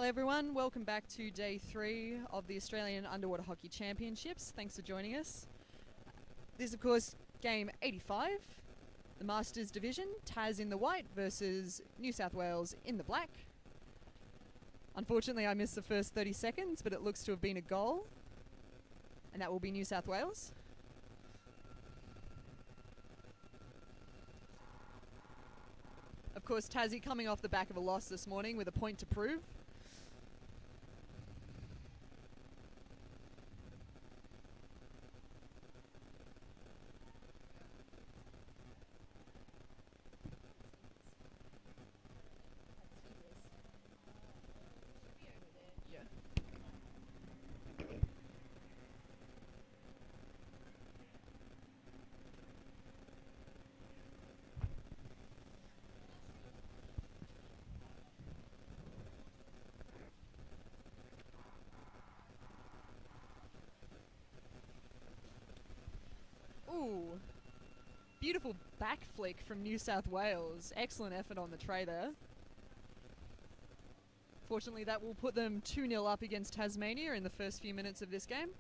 Hello everyone, welcome back to day 3 of the Australian Underwater Hockey Championships. Thanks for joining us. This is of course game 85, the Masters division, Tas in the white versus New South Wales in the black. Unfortunately I missed the first 30 seconds, but it looks to have been a goal, and that will be New South Wales. Of course Tassie coming off the back of a loss this morning with a point to prove. Ooh, beautiful back flick from New South Wales. Excellent effort on the tray there. Fortunately, that will put them 2-0 up against Tasmania in the first few minutes of this game.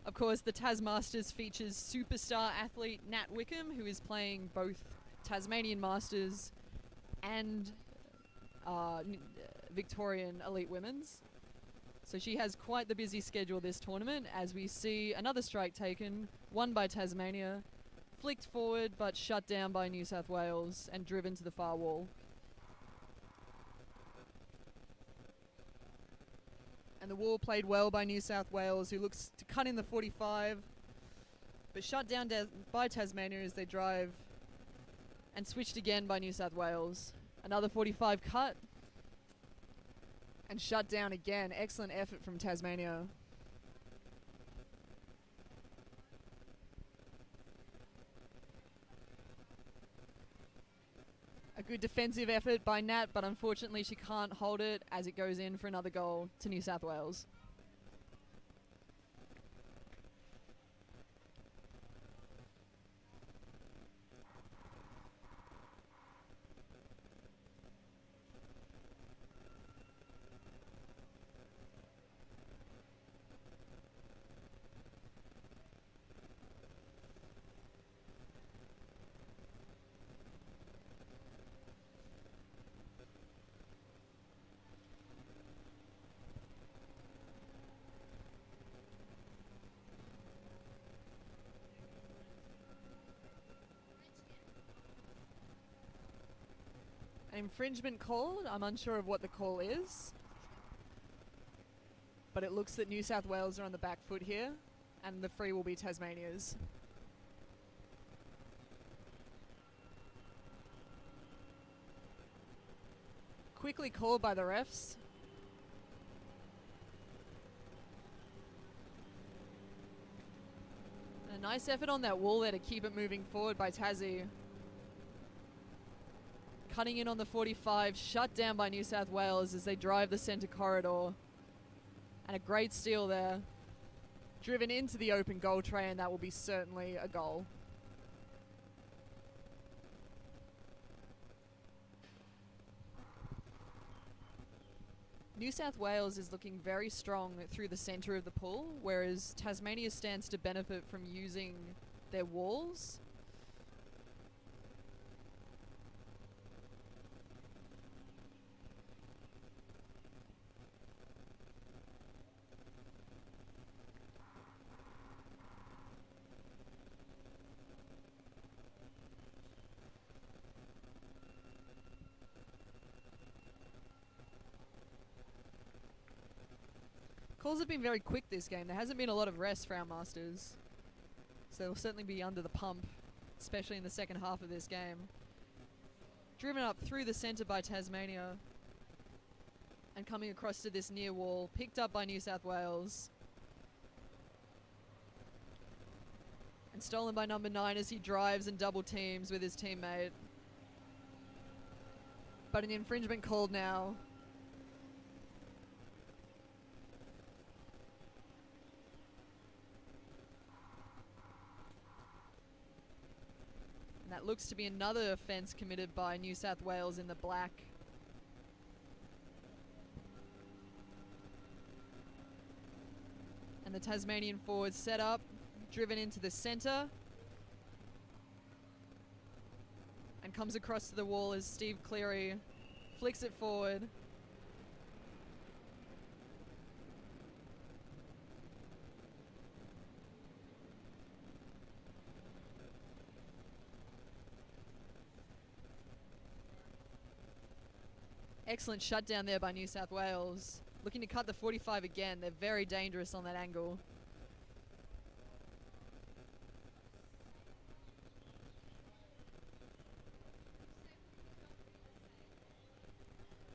Of course, the Tas Masters features superstar athlete Nat Wickham, who is playing both Tasmanian Masters and Victorian Elite Women's. So she has quite the busy schedule this tournament, as we see another strike taken, won by Tasmania, flicked forward but shut down by New South Wales and driven to the far wall. And the wall played well by New South Wales, who looks to cut in the 45, but shut down by Tasmania as they drive, and switched again by New South Wales. Another 45 cut, and shut down again. Excellent effort from Tasmania. A good defensive effort by Nat, but unfortunately she can't hold it as it goes in for another goal to New South Wales. An infringement called. I'm unsure of what the call is, but it looks that New South Wales are on the back foot here, and the free will be Tasmania's. Quickly called by the refs. A nice effort on that wall there to keep it moving forward by Tassie. Cutting in on the 45, shut down by New South Wales as they drive the centre corridor. And a great steal there. Driven into the open goal tray, and that will be certainly a goal. New South Wales is looking very strong through the centre of the pool, whereas Tasmania stands to benefit from using their walls. Calls have been very quick this game. There hasn't been a lot of rest for our Masters, so they'll certainly be under the pump, especially in the second half of this game. Driven up through the centre by Tasmania, and coming across to this near wall, picked up by New South Wales, and stolen by number 9 as he drives and double teams with his teammate. But an infringement called now. that looks to be another offence committed by New South Wales in the black. And the Tasmanian forward set up, driven into the centre. And comes across to the wall as Steve Cleary flicks it forward. Excellent shutdown there by New South Wales. Looking to cut the 45 again. They're very dangerous on that angle.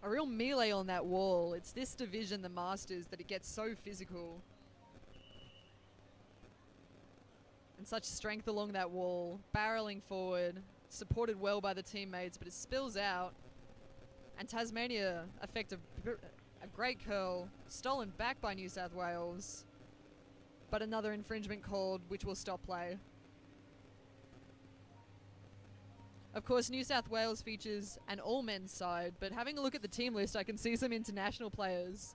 A real melee on that wall. It's this division, the Masters, that it gets so physical. And such strength along that wall. Barreling forward. Supported well by the teammates, but it spills out. And Tasmania effect a great curl. Stolen back by New South Wales. But another infringement called, which will stop play. Of course, New South Wales features an all-men's side, but having a look at the team list, I can see some international players.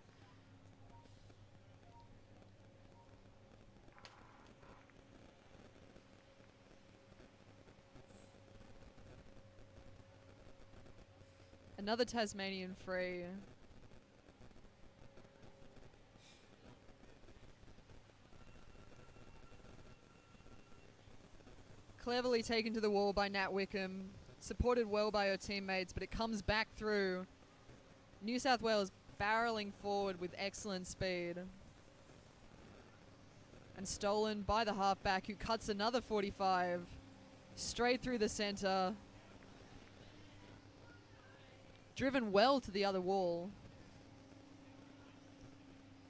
Another Tasmanian free. Cleverly taken to the wall by Nat Wickham. Supported well by her teammates, but it comes back through. New South Wales barreling forward with excellent speed. And stolen by the halfback, who cuts another 45. Straight through the centre. Driven well to the other wall.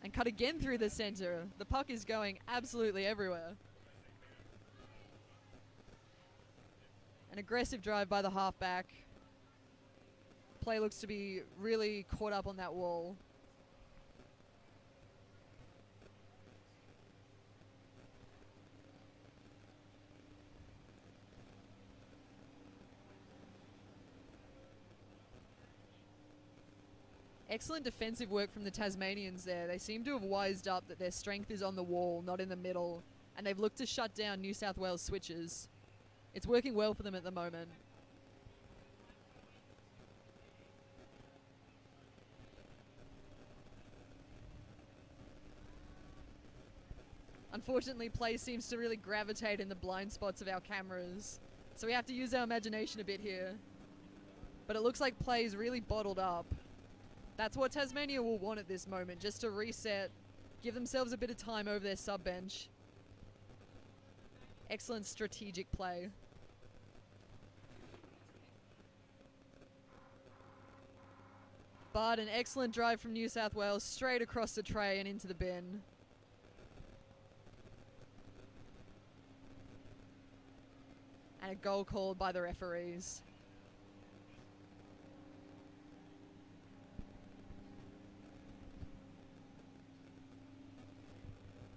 And cut again through the centre. The puck is going absolutely everywhere. An aggressive drive by the halfback. Play looks to be really caught up on that wall. Excellent defensive work from the Tasmanians there. They seem to have wised up that their strength is on the wall, not in the middle, and they've looked to shut down New South Wales switches. It's working well for them at the moment. Unfortunately, play seems to really gravitate in the blind spots of our cameras, so we have to use our imagination a bit here. But it looks like play is really bottled up. That's what Tasmania will want at this moment, just to reset, give themselves a bit of time over their sub-bench. Excellent strategic play. But an excellent drive from New South Wales, straight across the tray and into the bin. And a goal called by the referees.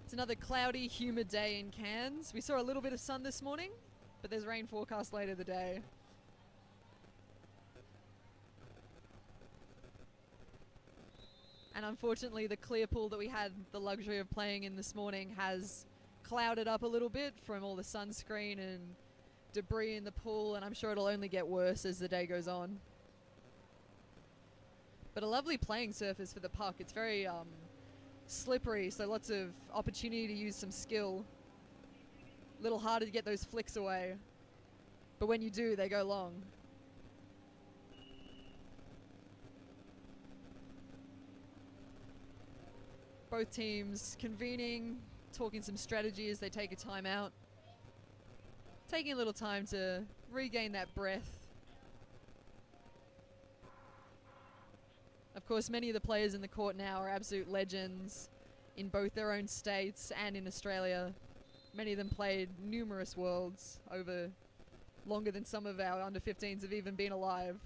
It's another cloudy, humid day in Cairns. We saw a little bit of sun this morning, but there's rain forecast later the day. And unfortunately, the clear pool that we had the luxury of playing in this morning has clouded up a little bit from all the sunscreen and debris in the pool, and I'm sure it'll only get worse as the day goes on. But a lovely playing surface for the puck. It's very slippery, so lots of opportunity to use some skill. A little harder to get those flicks away, but when you do, they go long. Both teams convening, talking some strategy as they take a timeout. Taking a little time to regain that breath. Of course, many of the players in the court now are absolute legends in both their own states and in Australia. Many of them played numerous worlds over longer than some of our under-15s have even been alive.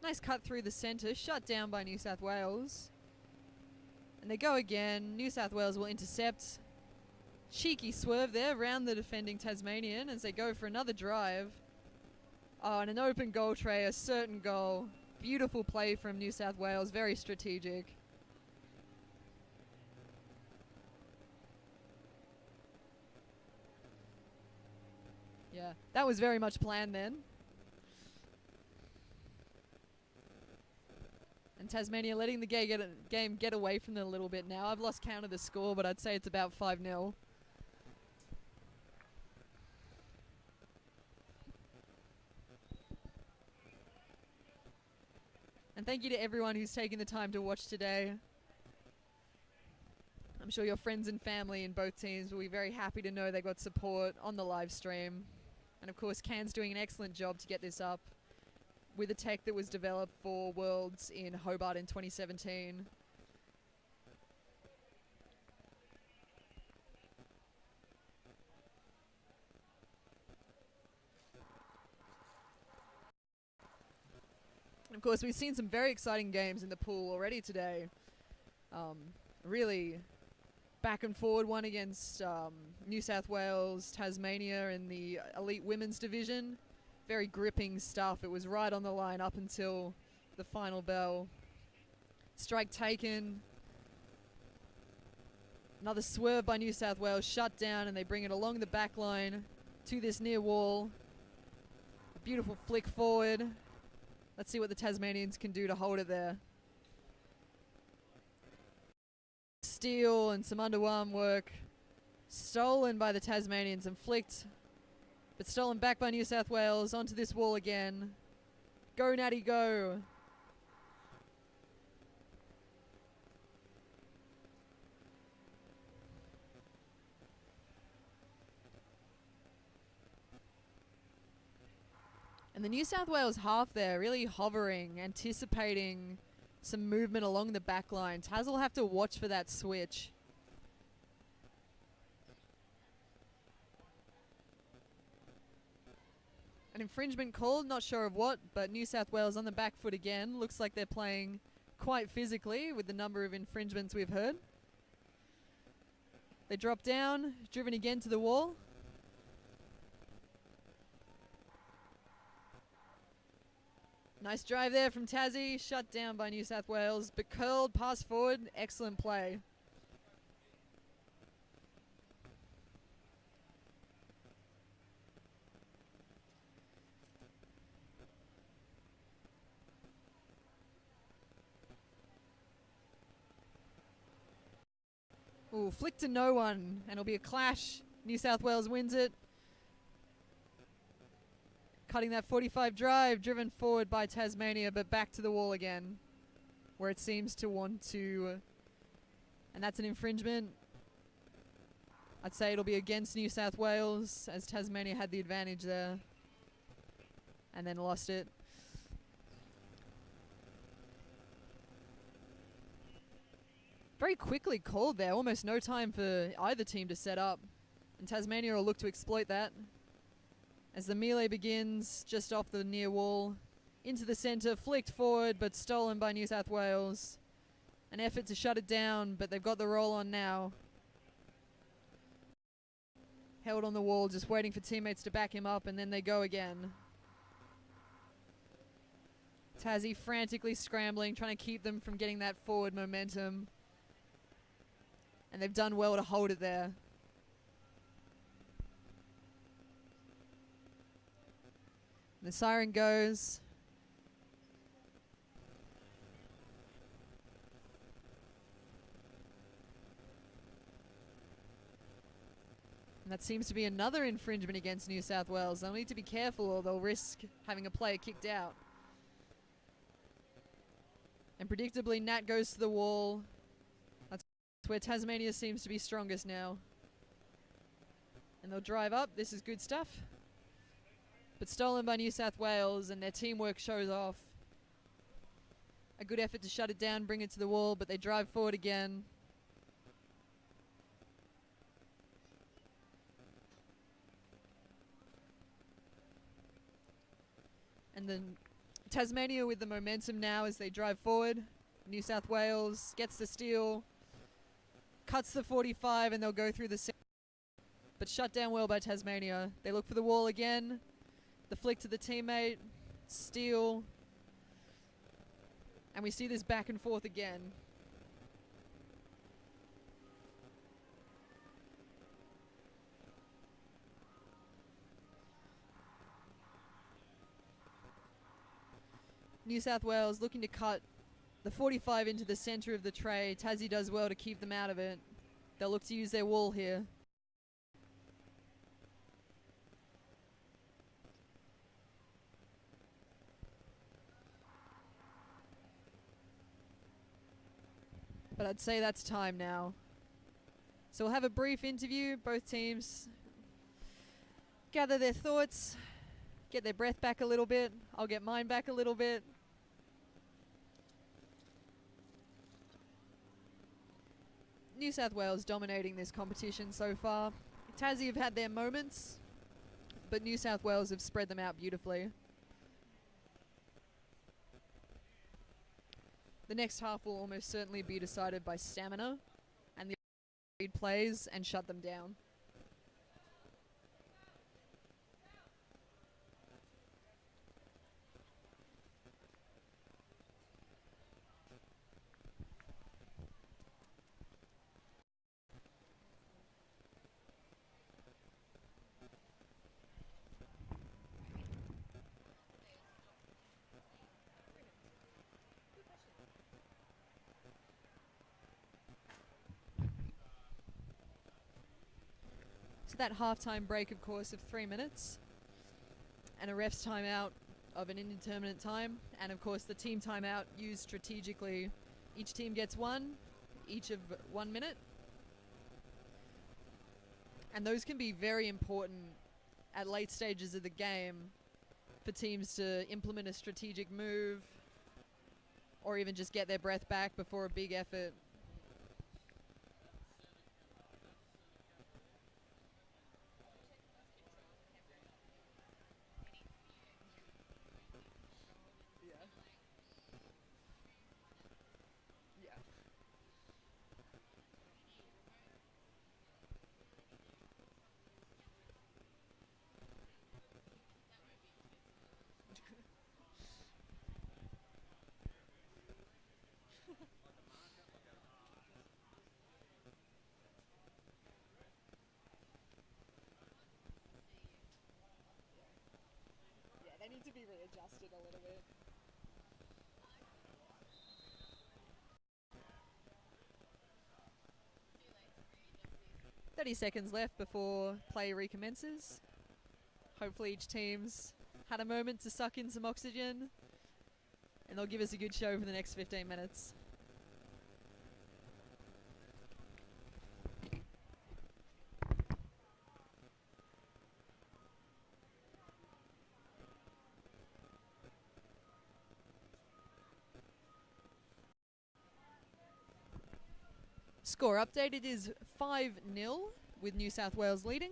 Nice cut through the centre, shut down by New South Wales. And they go again. New South Wales will intercept. Cheeky swerve there around the defending Tasmanian as they go for another drive. Oh, and an open goal tray, a certain goal. Beautiful play from New South Wales, very strategic. Yeah, that was very much planned then. And Tasmania letting the game get away from them a little bit now. I've lost count of the score, but I'd say it's about 5-0. And thank you to everyone who's taken the time to watch today. I'm sure your friends and family in both teams will be very happy to know they got support on the live stream. And of course, Cairns doing an excellent job to get this up with a tech that was developed for Worlds in Hobart in 2017. And of course, we've seen some very exciting games in the pool already today. Really back and forward one against New South Wales, Tasmania in the elite women's division. Very gripping stuff. It was right on the line up until the final bell. Strike taken. Another swerve by New South Wales, shut down, and they bring it along the back line to this near wall. A beautiful flick forward. Let's see what the Tasmanians can do to hold it there. Steal and some underarm work. Stolen by the Tasmanians and flicked, but stolen back by New South Wales onto this wall again. Go Natty go. And the New South Wales half there really hovering, anticipating some movement along the back line. Taz will have to watch for that switch. An infringement called, not sure of what, but New South Wales on the back foot again. Looks like they're playing quite physically with the number of infringements we've heard. They drop down, driven again to the wall. Nice drive there from Tassie, shut down by New South Wales, but curled, pass forward, excellent play. Ooh, flick to no one, and it'll be a clash. New South Wales wins it. Cutting that 45 drive, driven forward by Tasmania, but back to the wall again, where it seems to want to. And that's an infringement. I'd say it'll be against New South Wales, as Tasmania had the advantage there. And then lost it. Very quickly called there, almost no time for either team to set up. And Tasmania will look to exploit that. As the melee begins just off the near wall, into the centre, flicked forward but stolen by New South Wales. An effort to shut it down, but they've got the roll on now. Held on the wall, just waiting for teammates to back him up, and then they go again. Tassie frantically scrambling, trying to keep them from getting that forward momentum. And they've done well to hold it there. The siren goes. And that seems to be another infringement against New South Wales. They'll need to be careful or they'll risk having a player kicked out. And predictably, Nat goes to the wall. That's where Tasmania seems to be strongest now. And they'll drive up. This is good stuff. But stolen by New South Wales, and their teamwork shows off. A good effort to shut it down, bring it to the wall, but they drive forward again. And then Tasmania with the momentum now as they drive forward. New South Wales gets the steal, cuts the 45, and they'll go through the center. But shut down well by Tasmania. They look for the wall again. The flick to the teammate, steal. And we see this back and forth again. New South Wales looking to cut the 45 into the centre of the tray. Tassie does well to keep them out of it. They'll look to use their wall here. But I'd say that's time now. So we'll have a brief interview. Both teams gather their thoughts, get their breath back a little bit. I'll get mine back a little bit. New South Wales dominating this competition so far. Tassie have had their moments, but New South Wales have spread them out beautifully. The next half will almost certainly be decided by stamina and the lead plays and shut them down. So that halftime break, of course, of 3 minutes, and a ref's timeout of an indeterminate time, and of course the team timeout used strategically. Each team gets one, each of 1 minute, and those can be very important at late stages of the game for teams to implement a strategic move or even just get their breath back before a big effort. They need to be readjusted a little bit. $30 left before play recommences. Hopefully each team's had a moment to suck in some oxygen, and they'll give us a good show for the next 15 minutes. Score update, it is 5-0 with New South Wales leading.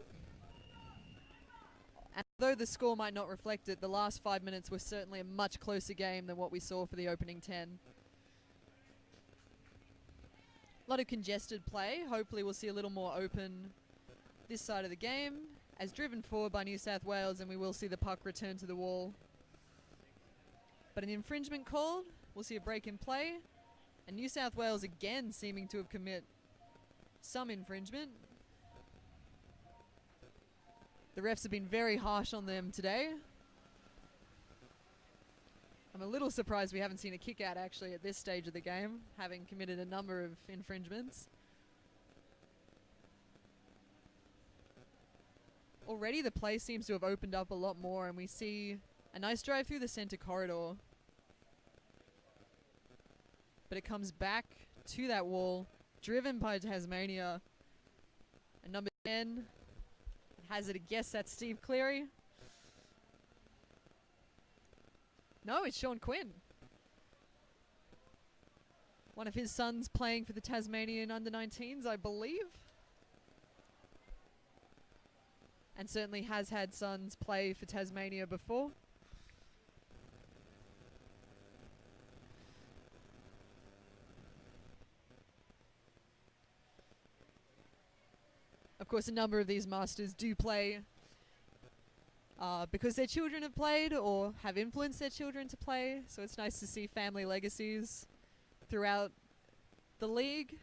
And though the score might not reflect it, the last 5 minutes were certainly a much closer game than what we saw for the opening 10. A lot of congested play. Hopefully we'll see a little more open this side of the game as driven forward by New South Wales, and we will see the puck return to the wall. But an infringement called. We'll see a break in play. And New South Wales again seeming to have commit some infringement. The refs have been very harsh on them today. I'm a little surprised we haven't seen a kick out actually at this stage of the game, having committed a number of infringements. Already the play seems to have opened up a lot more, and we see a nice drive through the centre corridor. But it comes back to that wall, driven by Tasmania. And number 10 has it a guess, that's Steve Cleary. No, it's Sean Quinn. One of his sons playing for the Tasmanian under-19s, I believe. And certainly has had sons play for Tasmania before. course, a number of these masters do play because their children have played or have influenced their children to play. So it's nice to see family legacies throughout the league.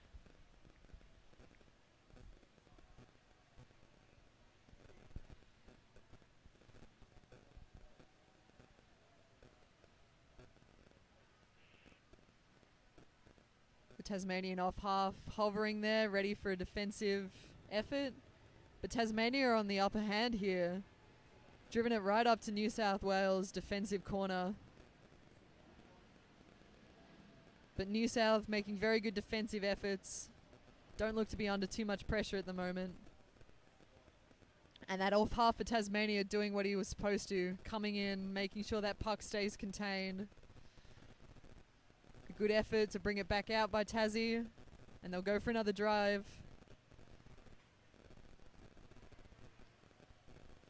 The Tasmanian off half hovering there, ready for a defensive effort. But Tasmania are on the upper hand here. Driven it right up to New South Wales defensive corner. But New South making very good defensive efforts. Don't look to be under too much pressure at the moment. And that off half for Tasmania doing what he was supposed to. Coming in, making sure that puck stays contained. A good effort to bring it back out by Tassie. And they'll go for another drive.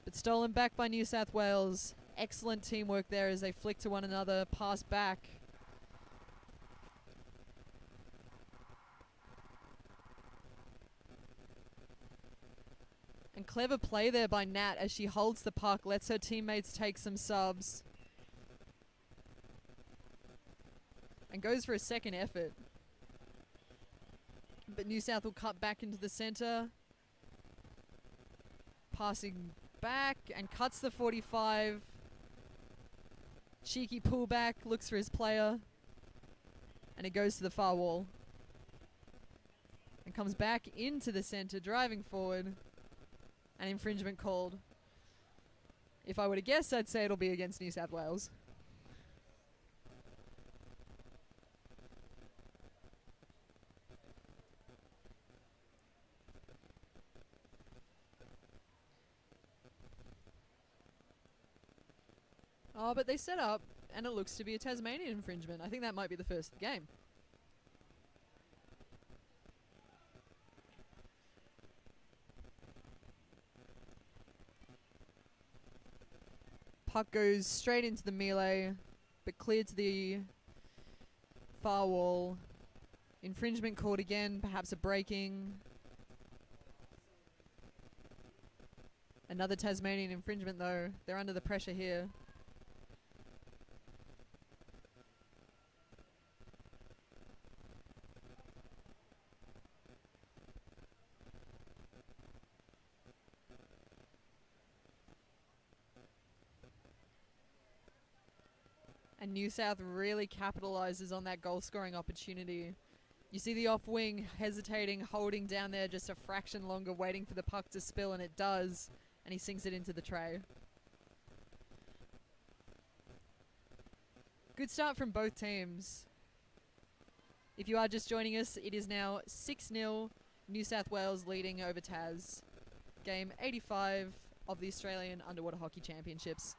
But stolen back by New South Wales. Excellent teamwork there as they flick to one another, pass back. And clever play there by Nat as she holds the puck, lets her teammates take some subs. And goes for a second effort. But New South will cut back into the centre. Passing back and cuts the 45. Cheeky pullback, looks for his player. And it goes to the far wall. And comes back into the centre, driving forward. An infringement called. If I were to guess, I'd say it'll be against New South Wales. Oh, but they set up, and it looks to be a Tasmanian infringement. I think that might be the first of the game. Puck goes straight into the melee, but cleared to the far wall. Infringement called again, perhaps a breaking. Another Tasmanian infringement though. They're under the pressure here. And New South really capitalizes on that goal scoring opportunity. You see the off wing hesitating, holding down there just a fraction longer, waiting for the puck to spill, and it does. And he sinks it into the tray. Good start from both teams. If you are just joining us, it is now 6-0 New South Wales leading over Tas. Game 85 of the Australian Underwater Hockey Championships.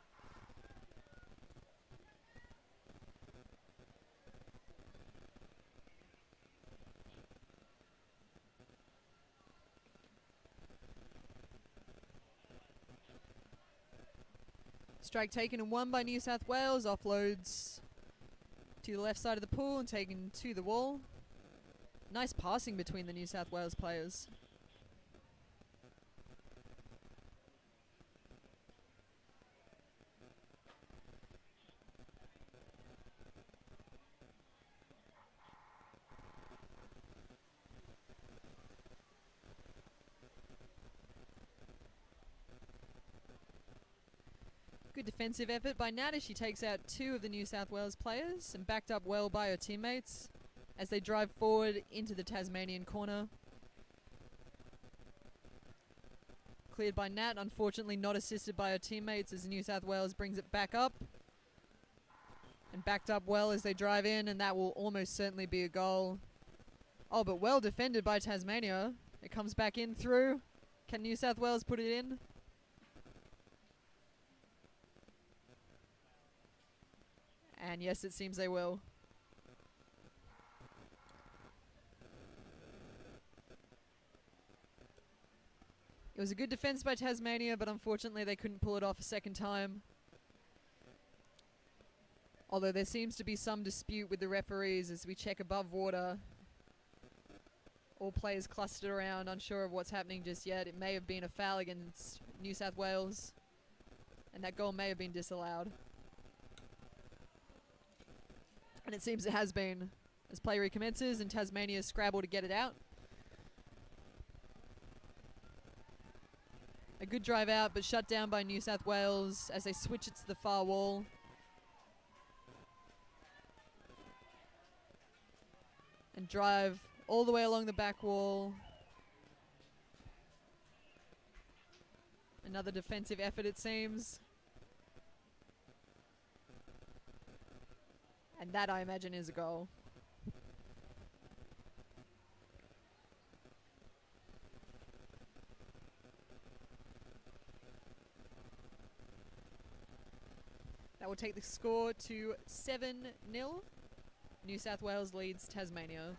Strike taken and won by New South Wales. Offloads to the left side of the pool and taken to the wall. Nice passing between the New South Wales players. Good defensive effort by Nat as she takes out two of the New South Wales players and backed up well by her teammates as they drive forward into the Tasmanian corner. Cleared by Nat, unfortunately not assisted by her teammates as New South Wales brings it back up. And backed up well as they drive in, and that will almost certainly be a goal. Oh, but well defended by Tasmania. It comes back in through. Can New South Wales put it in? And yes, it seems they will. It was a good defense by Tasmania, but unfortunately they couldn't pull it off a second time. Although there seems to be some dispute with the referees as we check above water. All players clustered around, unsure of what's happening just yet. It may have been a foul against New South Wales, and that goal may have been disallowed. And it seems it has been, as play recommences and Tasmania scrabble to get it out. A good drive out, but shut down by New South Wales as they switch it to the far wall. And drive all the way along the back wall. Another defensive effort, it seems. And that, I imagine, is a goal. That will take the score to 7-0. New South Wales leads Tasmania.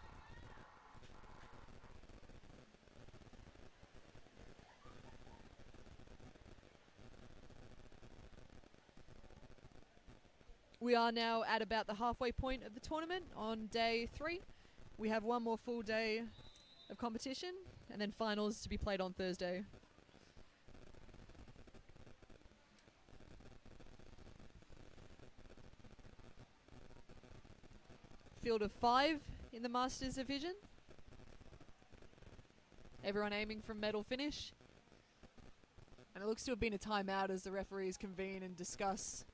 We are now at about the halfway point of the tournament on day 3. We have one more full day of competition and then finals to be played on Thursday. Field of 5 in the Masters division. Everyone aiming for medal finish. And it looks to have been a timeout as the referees convene and discuss.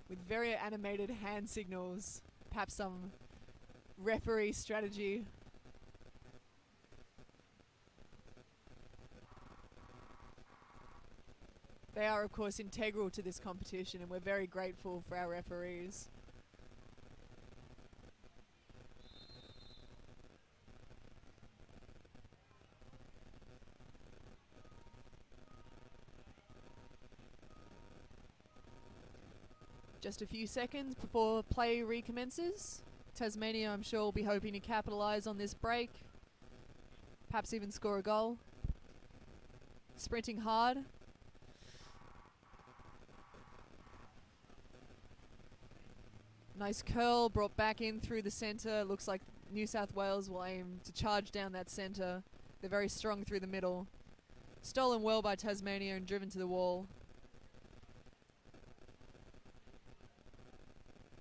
With very animated hand signals, perhaps some referee strategy. They are, of course, integral to this competition, and we're very grateful for our referees. Just a few seconds before play recommences. Tasmania, I'm sure, will be hoping to capitalise on this break. Perhaps even score a goal. Sprinting hard. Nice curl brought back in through the centre. Looks like New South Wales will aim to charge down that centre. They're very strong through the middle. Stolen well by Tasmania and driven to the wall.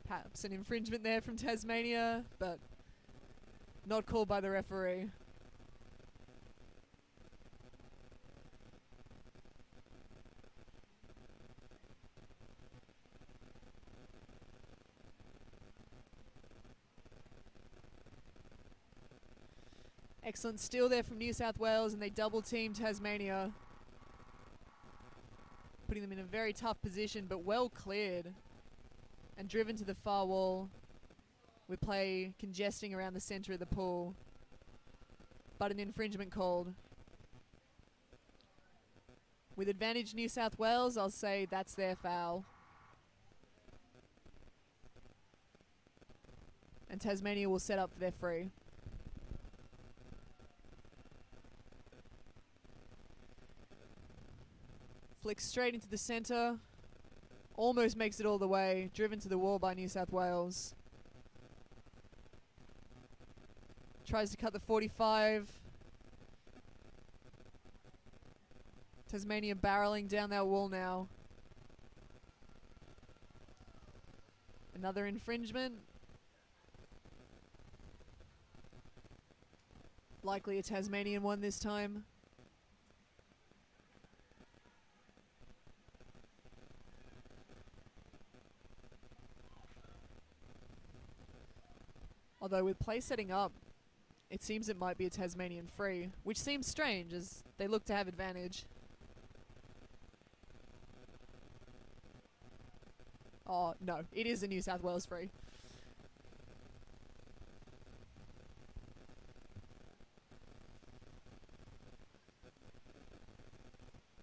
Perhaps an infringement there from Tasmania, but not called by the referee. Excellent steal there from New South Wales, and they double team Tasmania, putting them in a very tough position, but well cleared and driven to the far wall with play congesting around the centre of the pool, but an infringement called. With advantage New South Wales, I'll say that's their foul. And Tasmania will set up for their free. Flicks straight into the centre. Almost makes it all the way. Driven to the wall by New South Wales. Tries to cut the 45. Tasmania barreling down that wall now. Another infringement. Likely a Tasmanian one this time. Although with play setting up, it seems it might be a Tasmanian free, which seems strange as they look to have advantage. Oh, no, it is a New South Wales free.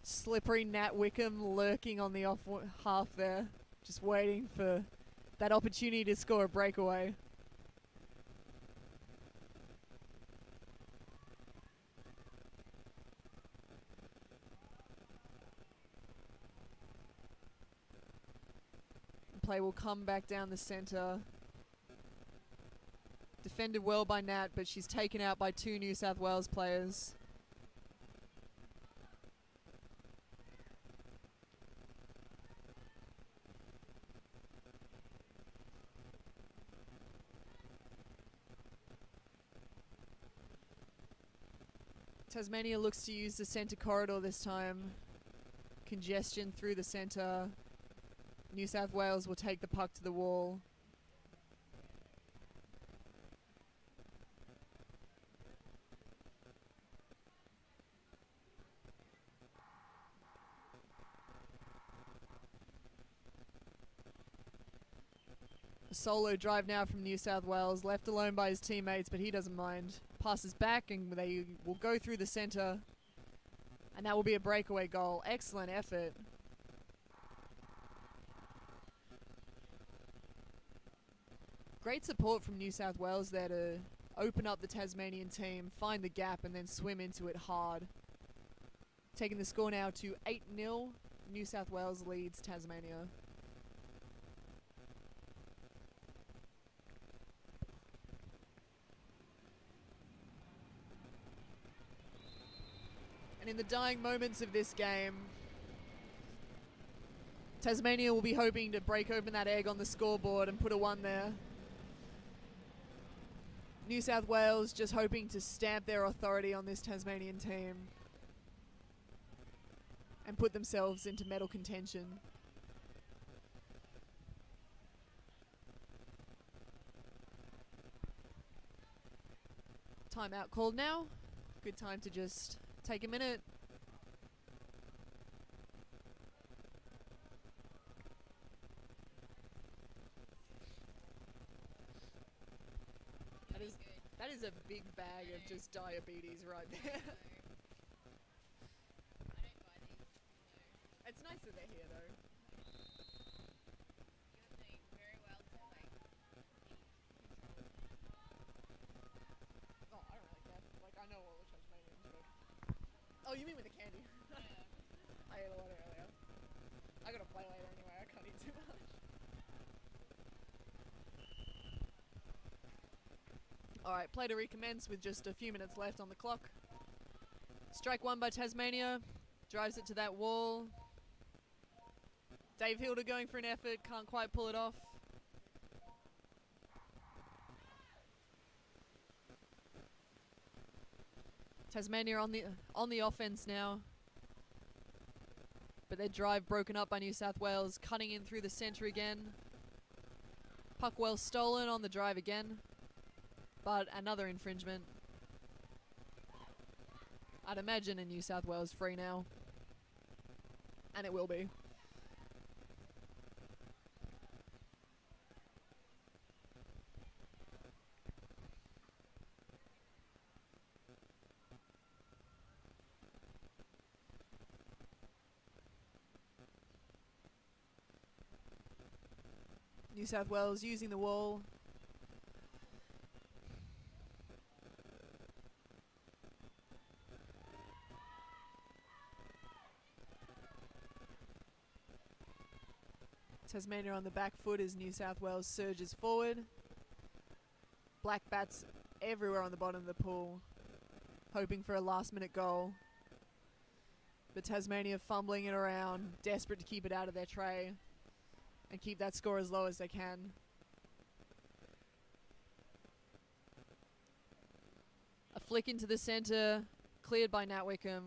Slippery Nat Wickham lurking on the off half there, just waiting for that opportunity to score a breakaway. play will come back down the centre. Defended well by Nat, but she's taken out by 2 New South Wales players. Tasmania looks to use the centre corridor this time. Congestion through the centre. New South Wales will take the puck to the wall. A solo drive now from New South Wales, left alone by his teammates, but he doesn't mind. Passes back and they will go through the centre. And that will be a breakaway goal. Excellent effort. Great support from New South Wales there to open up the Tasmanian team, find the gap and then swim into it hard. Taking the score now to 8-0. New South Wales leads Tasmania. In the dying moments of this game, Tasmania will be hoping to break open that egg on the scoreboard and put a 1 there. New South Wales just hoping to stamp their authority on this Tasmanian team and put themselves into medal contention. Timeout called now. Good time to just take a minute. That is a big bag of just diabetes right there. It's nice that they're here though. Oh, I don't really care. Like, I know all the Tasmanians, but... Oh, you mean with the candy? I ate a lot earlier. I gotta play later anyway, I can't eat too much. Alright, play to recommence with just a few minutes left on the clock. Strike 1 by Tasmania. Drives it to that wall. Dave Hilder going for an effort, can't quite pull it off. Tasmania on the offense now. But their drive broken up by New South Wales, cutting in through the centre again. Puck well stolen on the drive again. But another infringement. I'd imagine a New South Wales free now. And it will be. New South Wales using the wall. Tasmania on the back foot as New South Wales surges forward. Black bats everywhere on the bottom of the pool, hoping for a last-minute goal. But Tasmania fumbling it around, desperate to keep it out of their tray and keep that score as low as they can. A flick into the centre, cleared by Nat Wickham,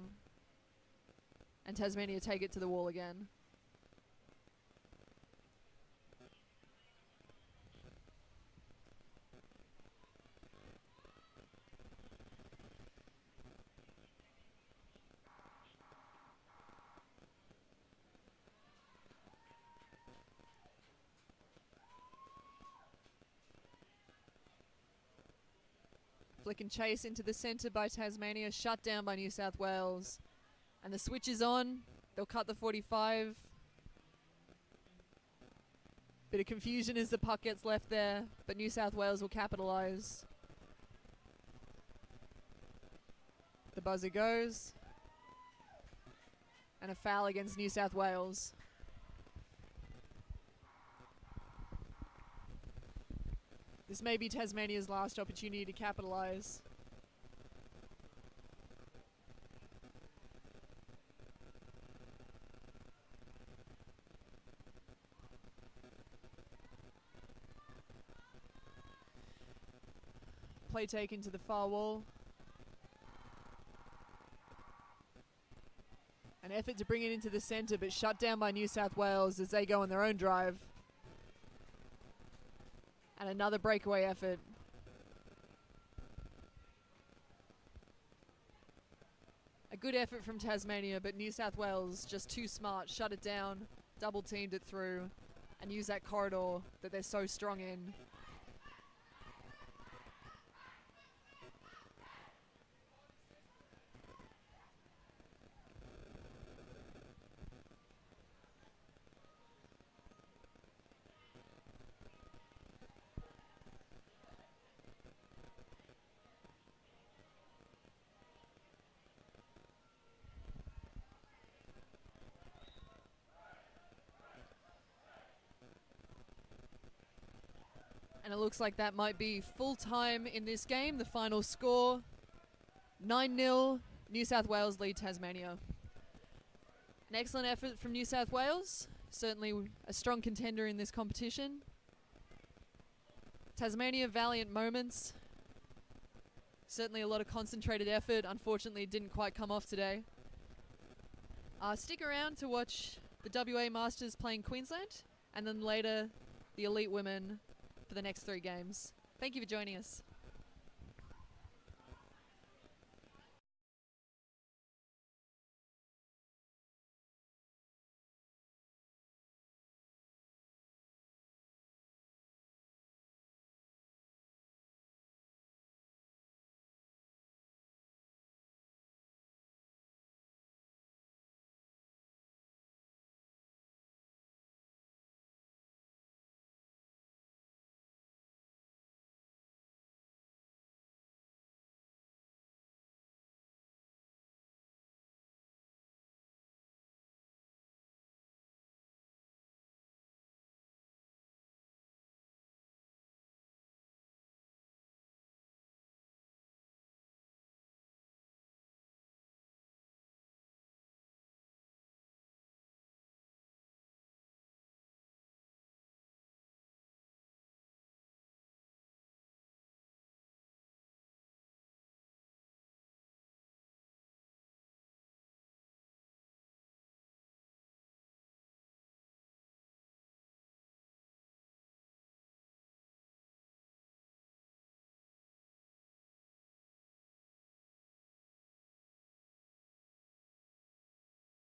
and Tasmania take it to the wall again. Flick and chase into the centre by Tasmania, shut down by New South Wales. And the switch is on. They'll cut the 45. Bit of confusion as the puck gets left there, but New South Wales will capitalise. The buzzer goes. And a foul against New South Wales. This may be Tasmania's last opportunity to capitalise. Play taken to the far wall. An effort to bring it into the centre, but shut down by New South Wales as they go on their own drive. And another breakaway effort. A good effort from Tasmania, but New South Wales just too smart. Shut it down, double teamed it through, and use that corridor that they're so strong in. And it looks like that might be full time in this game. The final score, 9-0, New South Wales lead Tasmania. An excellent effort from New South Wales. Certainly a strong contender in this competition. Tasmania, valiant moments. Certainly a lot of concentrated effort. Unfortunately, it didn't quite come off today. Stick around to watch the WA Masters playing Queensland, and then later the Elite Women for the next 3 games. Thank you for joining us.